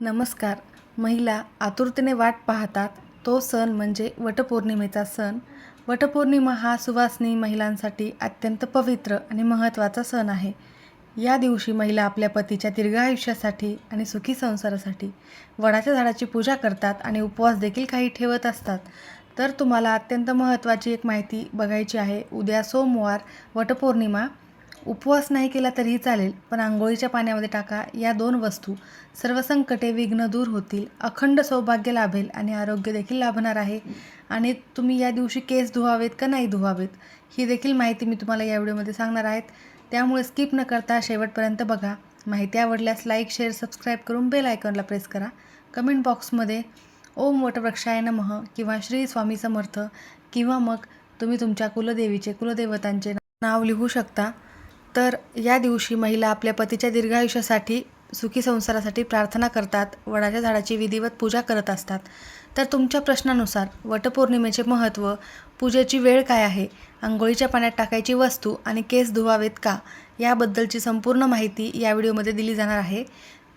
नमस्कार. महिला आतुरतेने वाट पाहतात तो सण म्हणजे वटपौर्णिमेचा सण. वटपौर्णिमा हा सुवासिनी महिलांसाठी अत्यंत पवित्र आणि महत्त्वाचा सण आहे. या दिवशी महिला आपल्या पतीच्या दीर्घ आयुष्यासाठी आणि सुखी संसारासाठी वडाच्या झाडाची पूजा करतात आणि उपवास देखील काही ठेवत असतात. तर तुम्हाला अत्यंत महत्त्वाची एक माहिती बघायची आहे. उद्या सोमवार वटपौर्णिमा. उपवास नाही केला तरीही चालेल, पण अंघोळीच्या पाण्यामध्ये टाका या 2 वस्तू. सर्व संकटे विघ्न दूर होतील, अखंड सौभाग्य लाभेल आणि आरोग्य देखील लाभणार आहे. आणि तुम्ही या दिवशी केस धुवावेत का नाही धुवावेत ही देखील माहिती मी तुम्हाला या व्हिडिओमध्ये सांगणार आहेत. त्यामुळे स्किप न करता शेवटपर्यंत बघा. माहिती आवडल्यास लाईक, शेअर, सबस्क्राईब करून बेल आयकॉनला प्रेस करा. कमेंट बॉक्समध्ये ओम वटवृक्षाय नमः किंवा श्री स्वामी समर्थ किंवा मग तुम्ही तुमच्या कुलदेवीचे, कुलदेवतांचे नाव लिहू शकता. तर या दिवशी महिला आपल्या पतीच्या दीर्घायुष्यासाठी, सुखी संसारासाठी प्रार्थना करतात, वडाच्या झाडाची विधिवत पूजा करत असतात. तर तुमच्या प्रश्नानुसार वटपौर्णिमेचे महत्त्व, पूजेची वेळ काय आहे, अंघोळीच्या पाण्यात टाकायची वस्तू आणि केस धुवावेत का, याबद्दलची संपूर्ण माहिती या व्हिडिओमध्ये दिली जाणार आहे.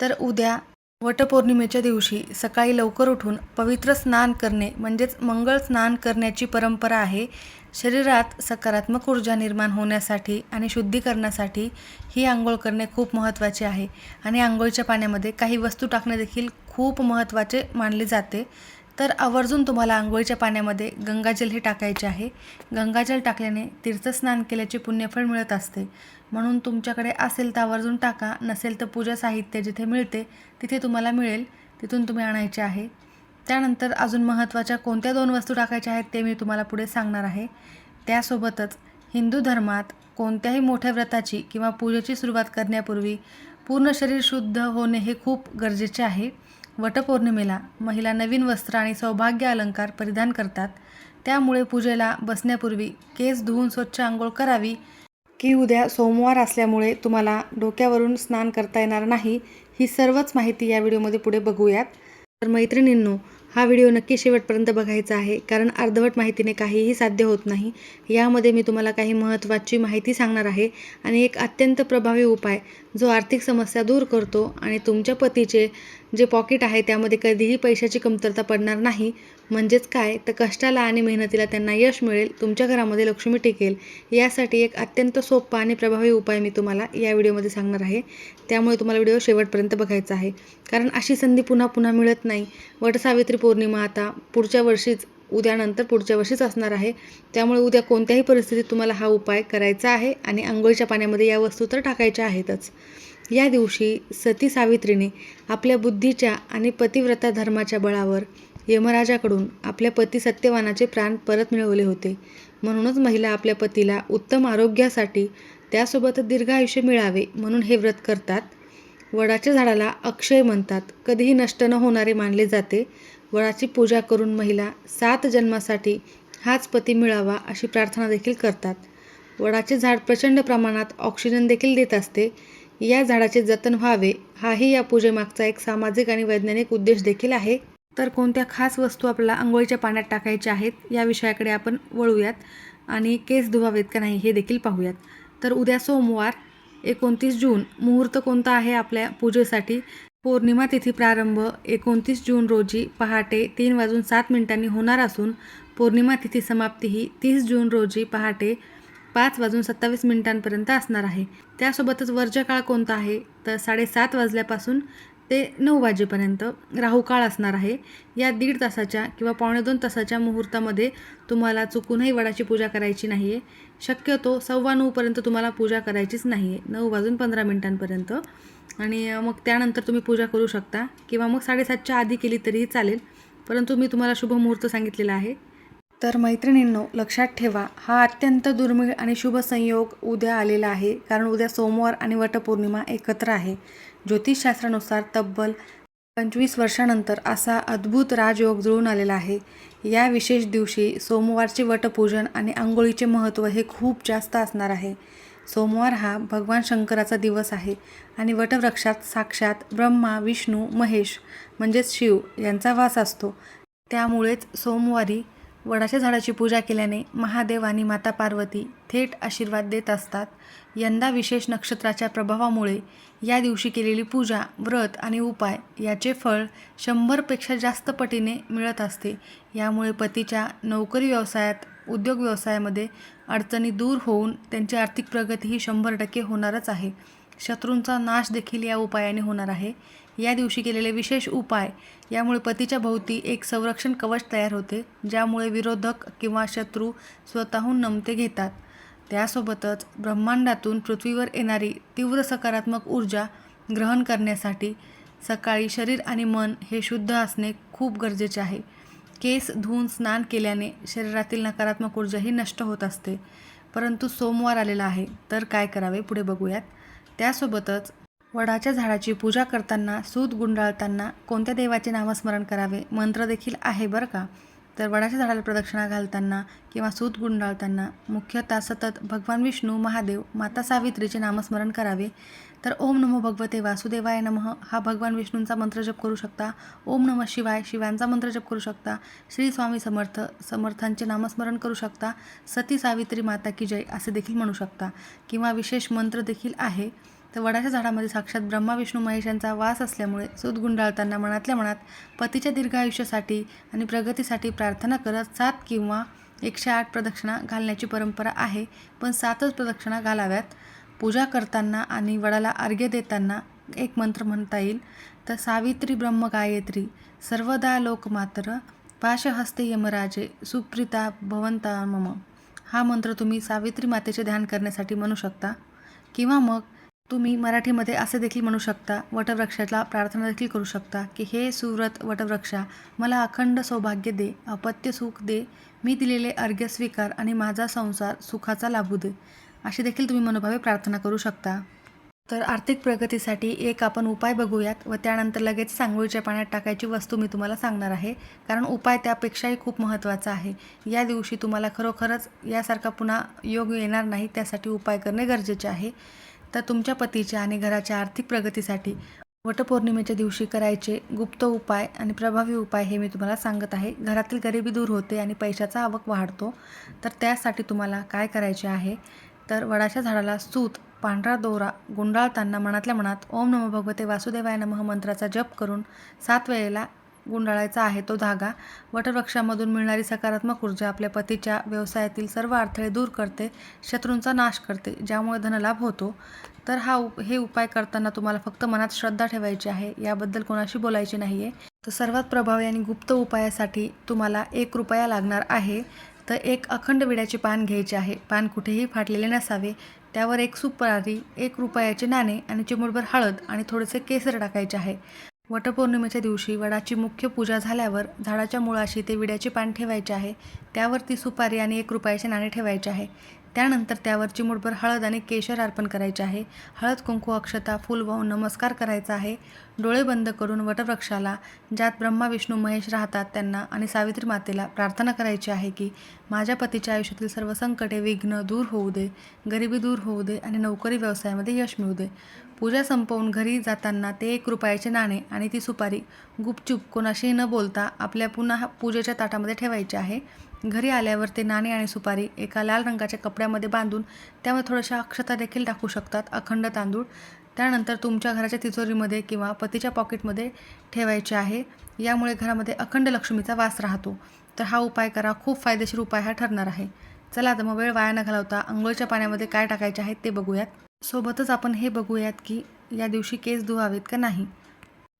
तर उद्या वटपौर्णिमेच्या दिवशी सकाळी लवकर उठून पवित्र स्नान करणे म्हणजेच मंगळ स्नान करण्याची परंपरा आहे. शरीरात सकारात्मक ऊर्जा निर्माण होण्यासाठी आणि शुद्धीकरणासाठी ही अंघोळ करणे खूप महत्त्वाचे आहे. आणि अंघोळीच्या पाण्यामध्ये काही वस्तू टाकणे देखील खूप महत्त्वाचे मानले जाते. तर आवर्जून तुम्हाला अंघोळीच्या पाण्यामध्ये गंगाजल हे टाकायचे आहे. गंगाजल टाकल्याने तीर्थस्नान केल्याचे पुण्यफळ मिळत असते. म्हणून तुमच्याकडे असेल तर आवर्जून टाका, नसेल तर पूजा साहित्य जिथे मिळते तिथे तुम्हाला मिळेल, तिथून तुम्ही आणायचे आहे. त्यानंतर अजून महत्त्वाच्या कोणत्या 2 वस्तू टाकायच्या आहेत ते मी तुम्हाला पुढे सांगणार आहे. त्यासोबतच हिंदू धर्मात कोणत्याही मोठ्या व्रताची किंवा पूजेची सुरुवात करण्यापूर्वी पूर्ण शरीर शुद्ध होणे हे खूप गरजेचे आहे. वटपौर्णिमेला महिला नवीन वस्त्र आणि सौभाग्य अलंकार परिधान करतात. त्यामुळे पूजेला बसण्यापूर्वी केस धुवून स्वच्छ अंघोळ करावी. की उद्या सोमवार असल्यामुळे तुम्हाला डोक्यावरून स्नान करता येणार नाही, ही सर्वच माहिती या व्हिडिओमध्ये पुढे बघूयात. तर मैत्रिणींनो, हा व्हिडिओ नक्की शेवटपर्यंत बघायचा आहे, कारण अर्धवट माहितीने काहीही साध्य होत नाही. यामध्ये मी तुम्हाला काही महत्त्वाची माहिती सांगणार आहे आणि एक अत्यंत प्रभावी उपाय जो आर्थिक समस्या दूर करतो आणि तुमच्या पतीचे जे पॉकेट आहे त्यामध्ये कधीही पैशाची कमतरता पडणार नाही. म्हणजेच काय तर कष्टाला आणि मेहनतीला त्यांना यश मिळेल, तुमच्या घरामध्ये लक्ष्मी टिकेल. यासाठी एक अत्यंत सोपा आणि प्रभावी उपाय मी तुम्हाला या व्हिडिओमध्ये सांगणार आहे. त्यामुळे तुम्हाला व्हिडिओ शेवटपर्यंत बघायचा आहे, कारण अशी संधी पुन्हा पुन्हा मिळत नाही. वटसावित्री पौर्णिमा आता पुढच्या वर्षीच, उद्यानंतर पुढच्या वर्षीच असणार आहे. त्यामुळे उद्या कोणत्याही परिस्थितीत तुम्हाला हा उपाय करायचा आहे आणि अंघोळीच्या पाण्यामध्ये या वस्तू तर टाकायच्या आहेतच. या दिवशी सती सावित्रीने आपल्या बुद्धीच्या आणि पतिव्रता धर्माच्या बळावर यमराजाकडून आपल्या पती सत्यवानाचे प्राण परत मिळवले होते. म्हणूनच महिला आपल्या पतीला उत्तम आरोग्यासाठी, त्यासोबतच दीर्घ आयुष्य मिळावे म्हणून हे व्रत करतात. वडाच्या झाडाला अक्षय म्हणतात, कधीही नष्ट न होणारे मानले जाते. वडाची पूजा करून महिला 7 जन्मासाठी हाच पती मिळावा अशी प्रार्थना देखील करतात. वडाचे झाड प्रचंड प्रमाणात ऑक्सिजन देखील देत असते. या झाडाचे जतन व्हावे हाही या पूजेमागचा एक सामाजिक आणि वैज्ञानिक उद्देश देखील आहे. तर कोणत्या खास वस्तू आपल्याला अंघोळीच्या पाण्यात टाकायच्या आहेत या विषयाकडे आपण वळूयात आणि केस धुवावेत का नाही हे देखील पाहूयात. तर उद्या सोमवार 29 जून, मुहूर्त कोणता आहे आपल्या पूजेसाठी? पौर्णिमा तिथी प्रारंभ 29 जून रोजी पहाटे 3:07 होणार असून पौर्णिमा तिथी समाप्ती ही 30 जून रोजी पहाटे 5:27 असणार आहे. त्यासोबतच वर्ज्य काळ कोणता आहे तर 7:30 वाजल्यापासून ते 9 वाजेपर्यंत राहुकाळ असणार आहे. या 1.5 तासाच्या किंवा 2.25 तासाच्या मुहूर्तामध्ये तुम्हाला चुकूनही वडाची पूजा करायची नाही आहे. शक्यतो 9:15 तुम्हाला पूजा करायचीच नाही आहे, 9:15 आणि मग त्यानंतर तुम्ही पूजा करू शकता किंवा मग 7:30च्या आधी केली तरीही चालेल, परंतु मी तुम्हाला शुभ मुहूर्त सांगितलेला आहे. तर मैत्रिणींनो, लक्षात ठेवा, हा अत्यंत दुर्मिळ आणि शुभ संयोग उद्या आलेला आहे, कारण उद्या सोमवार आणि वटपौर्णिमा एकत्र आहे. ज्योतिषशास्त्रानुसार तब्बल 25 वर्षानंतर असा अद्भुत राजयोग जुळून आलेला आहे. या विशेष दिवशी सोमवारचे वटपूजन आणि अंघोळीचे महत्त्व हे खूप जास्त असणार आहे. सोमवार हा भगवान शंकराचा दिवस आहे आणि वटवृक्षात साक्षात ब्रह्मा, विष्णू, महेश म्हणजेच शिव यांचा वास असतो. त्यामुळेच सोमवारी वडाच्या झाडाची पूजा केल्याने महादेव आणि माता पार्वती थेट आशीर्वाद देत असतात. यंदा विशेष नक्षत्राच्या प्रभावामुळे या दिवशी केलेली पूजा, व्रत आणि उपाय याचे फळ 100पेक्षा जास्त पटीने मिळत असते. यामुळे पतीच्या नोकरी व्यवसायात, उद्योग व्यवसायामध्ये अडचणी दूर होऊन त्यांची आर्थिक प्रगतीही 100% होणारच आहे. शत्रूंचा नाश देखील या उपायाने होणार आहे. या दिवशी केलेले विशेष उपाय यामुळे पतीच्या भोवती एक संरक्षण कवच तयार होते, ज्यामुळे विरोधक किंवा शत्रू स्वतःहून नमते घेतात. त्यासोबतच ब्रह्मांडातून पृथ्वीवर येणारी तीव्र सकारात्मक ऊर्जा ग्रहण करण्यासाठी सकाळी शरीर आणि मन हे शुद्ध असणे खूप गरजेचे आहे. केस धुवून स्नान केल्याने शरीरातील नकारात्मक ऊर्जाही नष्ट होत असते. परंतु सोमवार आलेला आहे, तर काय करावे पुढे बघूयात. त्यासोबतच वडाच्या झाडाची पूजा करताना, सूत गुंडाळताना कोणत्या देवाचे नामस्मरण करावे, मंत्र देखील आहे बरं का. तर वडाच्या झाडाला प्रदक्षिणा घालताना किंवा सूत गुंडाळताना मुख्यतः सतत भगवान विष्णू, महादेव, माता सावित्रीचे नामस्मरण करावे. तर ओम नमो भगवते वासुदेवाय नमः हा भगवान विष्णूंचा मंत्र जप करू शकता. ओम नमः शिवाय शिवांचा मंत्र जप करू शकता. श्री स्वामी समर्थ समर्थांचे नामस्मरण करू शकता. सती सावित्री माता की जय असे देखील म्हणू शकता. किंवा विशेष मंत्र देखील आहे. तर वडाच्या झाडामध्ये साक्षात ब्रह्मा विष्णू महेश यांचा वास असल्यामुळे सूत गुंडाळताना मनातल्या मनात पतीच्या दीर्घ आयुष्यासाठी आणि प्रगतीसाठी प्रार्थना करत 7 किंवा 108 प्रदक्षिणा घालण्याची परंपरा आहे. पण 7च प्रदक्षिणा घालाव्यात. पूजा करताना आणि वडाला अर्घ्य देताना एक मंत्र म्हणता येईल. तर सावित्री ब्रह्म गायत्री सर्वदा लोकमातर पाशहस्ते यमराजे सुप्रीता भवंता मम हा मंत्र तुम्ही सावित्री मातेचे ध्यान करण्यासाठी म्हणू शकता. किंवा मग तुम्ही मराठीमध्ये असे देखील म्हणू शकता, वटवृक्षाला प्रार्थना देखील करू शकता की हे सुव्रत वटवृक्षा मला अखंड सौभाग्य दे, अपत्य सुख दे, मी दिलेले अर्घ्य स्वीकार आणि माझा संसार सुखाचा लाभू दे, अशी देखील तुम्ही मनोभावे प्रार्थना करू शकता. तर आर्थिक प्रगतीसाठी एक आपण उपाय बघूयात व त्यानंतर लगेच आंघोळीच्या पाण्यात टाकायची वस्तू मी तुम्हाला सांगणार आहे, कारण उपाय त्यापेक्षाही खूप महत्त्वाचा आहे. या दिवशी तुम्हाला खरोखरच यासारखा पुन्हा योग येणार नाही, त्यासाठी उपाय करणे गरजेचे आहे. तर तुमच्या पतीच्या आणि घराच्या आर्थिक प्रगतीसाठी वटपौर्णिमेच्या दिवशी करायचे गुप्त उपाय आणि प्रभावी उपाय हे मी तुम्हाला सांगत आहे. घरातील गरिबी दूर होते आणि पैशाचा आवक वाढतो. तर त्यासाठी तुम्हाला काय करायचे आहे, तर वडाच्या झाडाला सूत, पांढरा दोरा गुंडाळताना मनातल्या मनात ओम नमो भगवते वासुदेवाय नमः मंत्राचा जप करून 7 वेळेला गुंडाळायचा आहे तो धागा. वटवृक्षामधून मिळणारी सकारात्मक ऊर्जा आपल्या पतीच्या व्यवसायातील सर्व अडथळे दूर करते, शत्रूंचा नाश करते, ज्यामुळे धनलाभ होतो. तर हे उपाय करताना तुम्हाला फक्त मनात श्रद्धा ठेवायची आहे, याबद्दल कोणाशी बोलायचे नाही आहे. तर सर्वात प्रभावी आणि गुप्त उपायासाठी तुम्हाला 1 रुपया लागणार आहे. तर एक अखंड विड्याचे पान घ्यायचे आहे. पान कुठेही फाटलेले नसावे. त्यावर 1 सुपारी, 1 रुपयाचे नाणे आणि चिमूटभर हळद आणि थोडेसे केसर टाकायचे आहे. वटपौर्णिमेच्या दिवशी वडाची मुख्य पूजा झाल्यावर झाडाच्या मुळाशी ते विड्याचे पान ठेवायचे आहे. त्यावर ती सुपारी आणि 1 रुपयाचे नाणे ठेवायचे आहे. त्यानंतर त्यावर चिमूटभर हळद आणि केशर अर्पण करायचे आहे. हळद, कुंकू, अक्षता, फूल वाहून नमस्कार करायचा आहे. डोळे बंद करून वटवृक्षाला, ज्यात ब्रह्मा विष्णू महेश राहतात, त्यांना आणि सावित्री मातेला प्रार्थना करायची आहे की माझ्या पतीच्या आयुष्यातील सर्व संकटे, विघ्न दूर होऊ दे, गरिबी दूर होऊ दे आणि नोकरी व्यवसायामध्ये यश मिळू दे. पूजा संपवून घरी जाताना ते 1 रुपयाचे नाणे आणि ती सुपारी गुपचूप कोणाशीही न बोलता आपल्या पुन्हा पूजेच्या ताटामध्ये ठेवायचे आहे. घरी आल्यावर ते नाणे आणि सुपारी एका लाल रंगाच्या कपड्यामध्ये बांधून त्यावर थोड्याशा अक्षता देखील टाकू शकतात, अखंड तांदूळ. त्यानंतर तुमच्या घराच्या तिजोरीमध्ये किंवा पतीच्या पॉकेटमध्ये ठेवायचे आहे. यामुळे घरामध्ये अखंड लक्ष्मीचा वास राहतो. तर हा उपाय करा, खूप फायदेशीर उपाय हा ठरणार आहे. चला आता मग वेळ वाया न घालवता अंघोळीच्या पाण्यामध्ये काय टाकायचे आहे ते बघूयात. सोबतच आपण हे बघूयात की या दिवशी केस धुवावेत का नाही.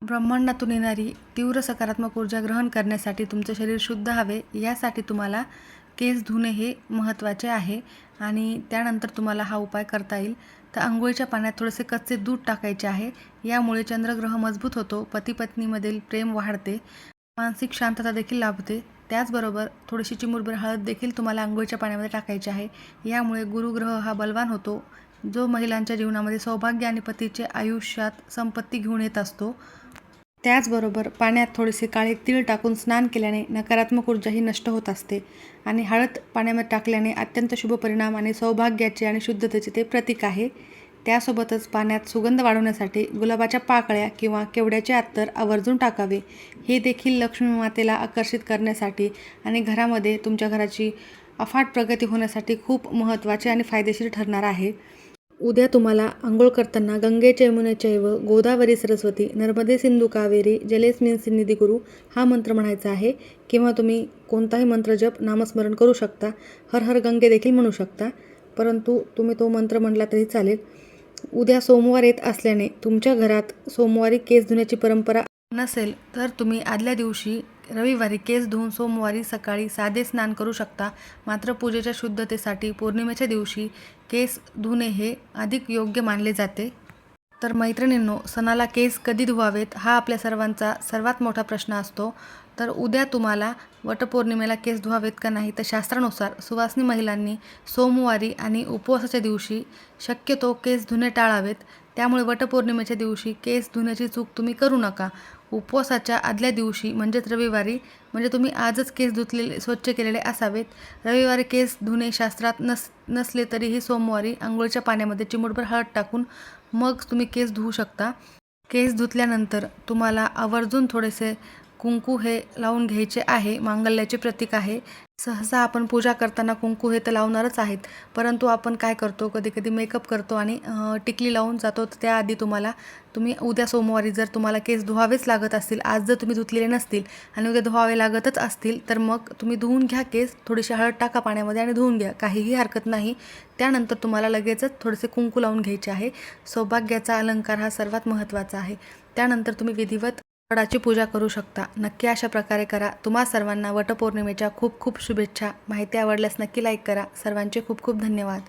ब्रह्मांडातून येणारी तीव्र सकारात्मक ऊर्जा ग्रहण करण्यासाठी तुमचे शरीर शुद्ध हवे, यासाठी तुम्हाला केस धुणे हे महत्त्वाचे आहे आणि त्यानंतर तुम्हाला हा उपाय करता येईल. तर अंघोळीच्या पाण्यात थोडेसे कच्चे दूध टाकायचे आहे. यामुळे चंद्रग्रह मजबूत होतो, पती पत्नीमधील प्रेम वाढते, मानसिक शांतता देखील लाभते. त्याचबरोबर थोडीशी चिमूटभर हळद देखील तुम्हाला अंघोळीच्या पाण्यामध्ये टाकायची आहे. यामुळे गुरुग्रह हा बलवान होतो, जो महिलांच्या जीवनामध्ये सौभाग्य आणि पतीचे आयुष्यात संपत्ती घेऊन येत असतो. त्याचबरोबर पाण्यात थोडेसे काळे तीळ टाकून स्नान केल्याने नकारात्मक ऊर्जाही नष्ट होत असते आणि हळद पाण्यामध्ये टाकल्याने अत्यंत शुभ परिणाम आणि सौभाग्याचे आणि शुद्धतेचे ते प्रतीक आहे. त्यासोबतच पाण्यात सुगंध वाढवण्यासाठी गुलाबाच्या पाकळ्या किंवा केवड्याचे अत्तर आवर्जून टाकावे. हे देखील लक्ष्मी मातेला आकर्षित करण्यासाठी आणि घरामध्ये तुमच्या घराची अफाट प्रगती होण्यासाठी खूप महत्त्वाचे आणि फायदेशीर ठरणार आहे. उद्या तुम्हाला आंघोळ करताना गंगे च यमुने चैव गोदावरी सरस्वती नर्मदे सिंधू कावेरी जलेस्मिन् सन्निधी कुरु हा मंत्र म्हणायचा आहे. किंवा तुम्ही कोणताही मंत्र जप नामस्मरण करू शकता. हर हर गंगे देखील म्हणू शकता, परंतु तुम्ही तो मंत्र म्हटला तरी चालेल. उद्या सोमवार येत असल्याने तुमच्या घरात सोमवारी केस धुण्याची परंपरा नसेल तर तुम्ही आदल्या दिवशी रविवारी केस धुवून सोमवारी सकाळी साधे स्नान करू शकता. मात्र पूजेच्या शुद्धतेसाठी पौर्णिमेच्या दिवशी केस धुणे हे अधिक योग्य मानले जाते. तर मैत्रिणींनो, सणाला केस कधी धुवावेत हा आपल्या सर्वांचा सर्वात मोठा प्रश्न असतो. तर उद्या तुम्हाला वटपौर्णिमेला केस धुवावेत का नाही, तर शास्त्रानुसार सुवासिनी महिलांनी सोमवारी आणि उपवासाच्या दिवशी शक्यतो केस धुणे टाळावेत. त्यामुळे वटपौर्णिमेच्या दिवशी केस धुण्याची चूक तुम्ही करू नका. उपवासाच्या आदल्या दिवशी म्हणजेच रविवारी, म्हणजे तुम्ही आजच केस धुतलेले स्वच्छ केलेले असावेत. रविवारी केस धुणे शास्त्रात नसले तरीही सोमवारी आंघोळीच्या पाण्यामध्ये चिमूटभर हळद टाकून मग तुम्ही केस धुवू शकता. केस धुतल्यानंतर तुम्हाला आवर्जून थोडेसे कुंकू हे लावून घ्यायचे आहे. मांगल्याचे प्रतीक आहे. सहसा आपण पूजा करताना कुंकू हे तर लावणारच आहेत, परंतु आपण काय करतो, कधी कधी मेकअप करतो आणि टिकली लावून जातो. तर त्याआधी तुम्ही उद्या सोमवारी जर तुम्हाला केस धुवावेच लागत असतील, आज जर तुम्ही धुतलेले नसतील आणि उद्या धुवावे लागतच असतील, तर मग तुम्ही धुवून घ्या केस. थोडीशी हळद टाका पाण्यामध्ये आणि धुवून घ्या, काहीही हरकत नाही. त्यानंतर तुम्हाला लगेचच थोडेसे कुंकू लावून घ्यायचे आहे. सौभाग्याचा अलंकार हा सर्वात महत्त्वाचा आहे. त्यानंतर तुम्ही विधिवत वडाची पूजा करू शकता. नक्की अशा प्रकारे करा. तुम्हा सर्वांना वटपौर्णिमेच्या खूप खूप शुभेच्छा. माहिती आवडल्यास नक्की लाईक करा. सर्वांचे खूप खूप धन्यवाद.